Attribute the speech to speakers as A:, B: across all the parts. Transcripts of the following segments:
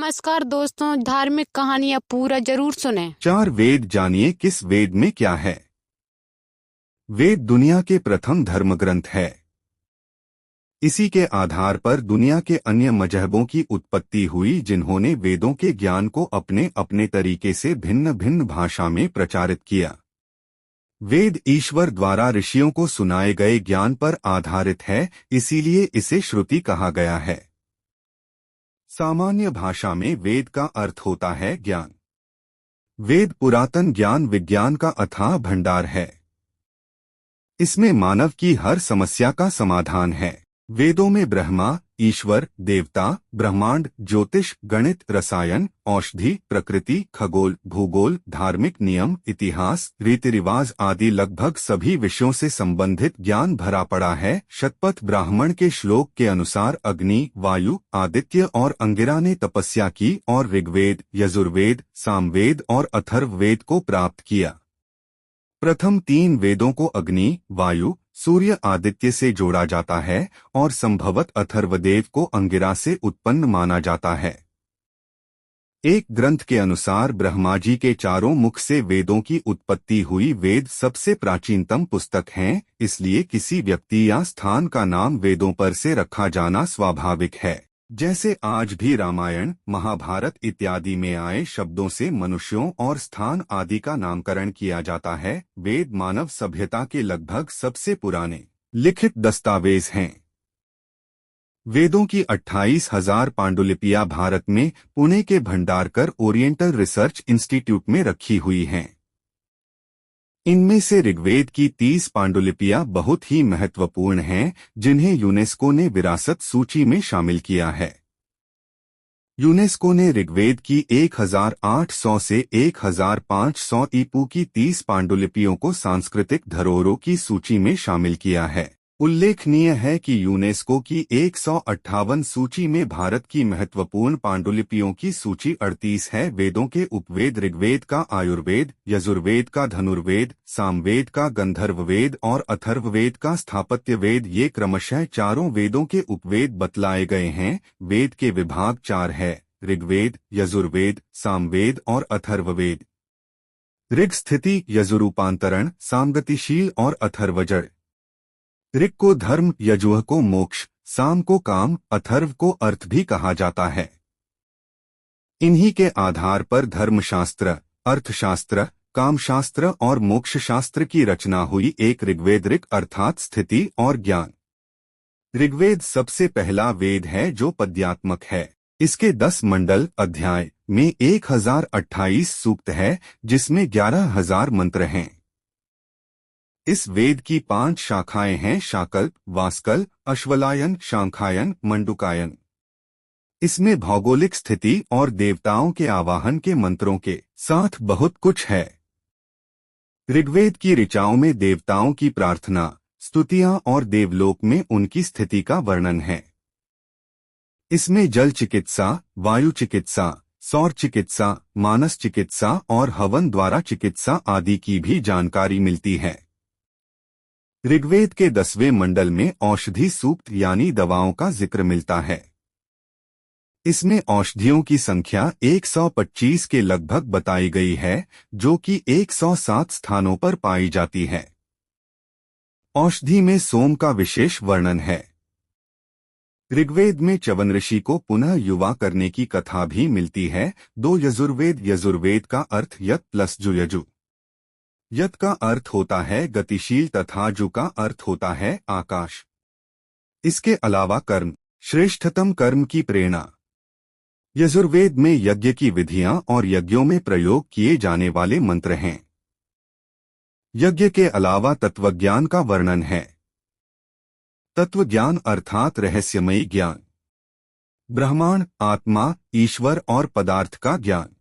A: नमस्कार दोस्तों, धार्मिक कहानियाँ पूरा जरूर सुने।
B: चार वेद जानिए किस वेद में क्या है। वेद दुनिया के प्रथम धर्म ग्रंथ है। इसी के आधार पर दुनिया के अन्य मजहबों की उत्पत्ति हुई, जिन्होंने वेदों के ज्ञान को अपने अपने तरीके से भिन्न भिन्न भाषा में प्रचारित किया। वेद ईश्वर द्वारा ऋषियों को सुनाए गए ज्ञान पर आधारित है, इसीलिए इसे श्रुति कहा गया है। सामान्य भाषा में वेद का अर्थ होता है ज्ञान। वेद पुरातन ज्ञान विज्ञान का अथाह भंडार है। इसमें मानव की हर समस्या का समाधान है। वेदों में ब्रह्मा, ईश्वर, देवता, ब्रह्मांड, ज्योतिष, गणित, रसायन, औषधि, प्रकृति, खगोल, भूगोल, धार्मिक नियम, इतिहास, रीति रिवाज आदि लगभग सभी विषयों से संबंधित ज्ञान भरा पड़ा है। शतपथ ब्राह्मण के श्लोक के अनुसार अग्नि, वायु, आदित्य और अंगिरा ने तपस्या की और ऋग्वेद, यजुर्वेद, सामवेद और अथर्ववेद को प्राप्त किया। प्रथम तीन वेदों को अग्नि, वायु, सूर्य, आदित्य से जोड़ा जाता है और संभवत अथर्ववेद को अंगिरा से उत्पन्न माना जाता है। एक ग्रंथ के अनुसार ब्रह्मा जी के चारों मुख से वेदों की उत्पत्ति हुई। वेद सबसे प्राचीनतम पुस्तक हैं, इसलिए किसी व्यक्ति या स्थान का नाम वेदों पर से रखा जाना स्वाभाविक है। जैसे आज भी रामायण, महाभारत इत्यादि में आए शब्दों से मनुष्यों और स्थान आदि का नामकरण किया जाता है। वेद मानव सभ्यता के लगभग सबसे पुराने लिखित दस्तावेज हैं। वेदों की 28,000 पांडुलिपियां भारत में पुणे के भंडारकर ओरिएंटल रिसर्च इंस्टीट्यूट में रखी हुई हैं। इनमें से ऋग्वेद की 30 पांडुलिपियां बहुत ही महत्वपूर्ण हैं, जिन्हें यूनेस्को ने विरासत सूची में शामिल किया है। यूनेस्को ने ऋग्वेद की 1800 से 1500 ईपू की 30 पांडुलिपियों को सांस्कृतिक धरोहरों की सूची में शामिल किया है। उल्लेखनीय है कि यूनेस्को की 158 सूची में भारत की महत्वपूर्ण पांडुलिपियों की सूची 38 है। वेदों के उपवेद ऋग्वेद का आयुर्वेद, यजुर्वेद का धनुर्वेद, सामवेद का गंधर्ववेद और अथर्ववेद का स्थापत्यवेद, ये क्रमशः चारों वेदों के उपवेद बतलाए गए हैं। वेद के विभाग चार है: ऋग्वेद, यजुर्वेद, सामवेद और अथर्ववेद। ऋग स्थिति, यजुरूपांतरण, सामगतिशील और अथर्वजड़। ऋग को धर्म, यजुः को मोक्ष, साम को काम, अथर्व को अर्थ भी कहा जाता है। इन्हीं के आधार पर धर्मशास्त्र, अर्थशास्त्र, कामशास्त्र और मोक्षशास्त्र की रचना हुई। एक ऋग्वेद, ऋग अर्थात स्थिति और ज्ञान। ऋग्वेद सबसे पहला वेद है जो पद्यात्मक है। इसके 10 मंडल अध्याय में 1028 सूक्त है, जिसमें 11,000 मंत्र हैं। इस वेद की 5 शाखाएं हैं: शाकल्प, वास्कल, अश्वलायन, शांखायन, मंडुकायन। इसमें भौगोलिक स्थिति और देवताओं के आवाहन के मंत्रों के साथ बहुत कुछ है। ऋग्वेद की ऋचाओं में देवताओं की प्रार्थना, स्तुतियां और देवलोक में उनकी स्थिति का वर्णन है। इसमें जल चिकित्सा, वायु चिकित्सा, सौर चिकित्सा, मानस चिकित्सा और हवन द्वारा चिकित्सा आदि की भी जानकारी मिलती है। ऋग्वेद के 10वें मंडल में औषधि सूक्त यानी दवाओं का जिक्र मिलता है। इसमें औषधियों की संख्या 125 के लगभग बताई गई है, जो कि 107 स्थानों पर पाई जाती है। औषधि में सोम का विशेष वर्णन है। ऋग्वेद में च्यवन ऋषि को पुनः युवा करने की कथा भी मिलती है। 2 यजुर्वेद, यजुर्वेद का अर्थ यत प्लस जु यजु। यत का अर्थ होता है गतिशील तथा जु का अर्थ होता है आकाश। इसके अलावा कर्म, श्रेष्ठतम कर्म की प्रेरणा। यजुर्वेद में यज्ञ की विधियां और यज्ञों में प्रयोग किए जाने वाले मंत्र हैं। यज्ञ के अलावा तत्वज्ञान का वर्णन है। तत्वज्ञान अर्थात रहस्यमयी ज्ञान, ब्रह्मांड, आत्मा, ईश्वर और पदार्थ का ज्ञान।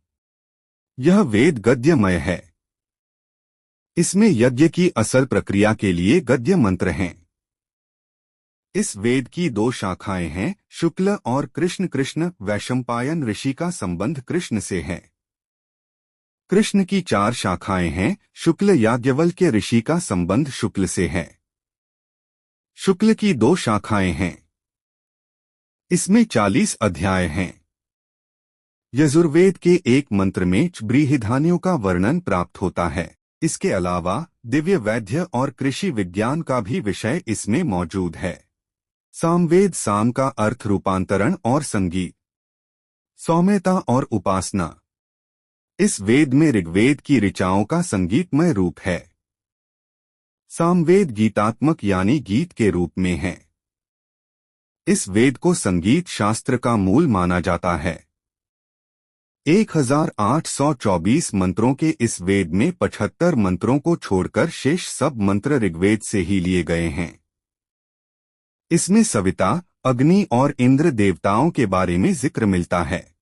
B: यह वेद गद्यमय है। इसमें यज्ञ की असल प्रक्रिया के लिए गद्य मंत्र हैं। इस वेद की 2 शाखाएं हैं, शुक्ल और कृष्ण। कृष्ण वैशंपायन ऋषि का संबंध कृष्ण से है। कृष्ण की 4 शाखाएं हैं। शुक्ल याज्ञवल्क्य ऋषि का संबंध शुक्ल से है। शुक्ल की 2 शाखाएं हैं। इसमें 40 अध्याय हैं। यजुर्वेद के एक मंत्र में बृहदान्यों का वर्णन प्राप्त होता है। इसके अलावा दिव्य वैद्य और कृषि विज्ञान का भी विषय इसमें मौजूद है। सामवेद, साम का अर्थ रूपांतरण और संगीत, सौम्यता और उपासना। इस वेद में ऋग्वेद की ऋचाओं का संगीतमय रूप है। सामवेद गीतात्मक यानी गीत के रूप में है। इस वेद को संगीत शास्त्र का मूल माना जाता है। 1824 मंत्रों के इस वेद में 75 मंत्रों को छोड़कर शेष सब मंत्र ऋग्वेद से ही लिए गए हैं। इसमें सविता, अग्नि और इंद्र देवताओं के बारे में जिक्र मिलता है।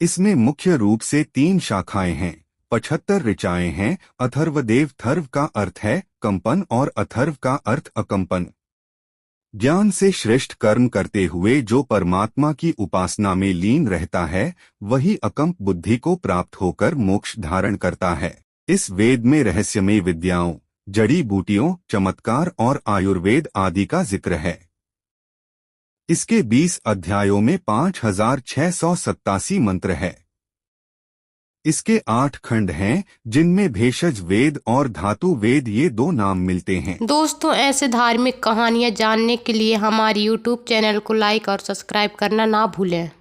B: इसमें मुख्य रूप से 3 शाखाएं हैं, 75 ऋचाएं हैं। अथर्वदेव, थर्व का अर्थ है कंपन और अथर्व का अर्थ अकंपन। ज्ञान से श्रेष्ठ कर्म करते हुए जो परमात्मा की उपासना में लीन रहता है, वही अकंप बुद्धि को प्राप्त होकर मोक्ष धारण करता है। इस वेद में रहस्यमय विद्याओं, जड़ी बूटियों, चमत्कार और आयुर्वेद आदि का जिक्र है। इसके 20 अध्यायों में 5687 मंत्र है। इसके 8 खंड हैं, जिनमें भेषज वेद और धातु वेद ये 2 नाम मिलते हैं।
A: दोस्तों, ऐसे धार्मिक कहानियाँ जानने के लिए हमारे YouTube चैनल को लाइक और सब्सक्राइब करना ना भूलें।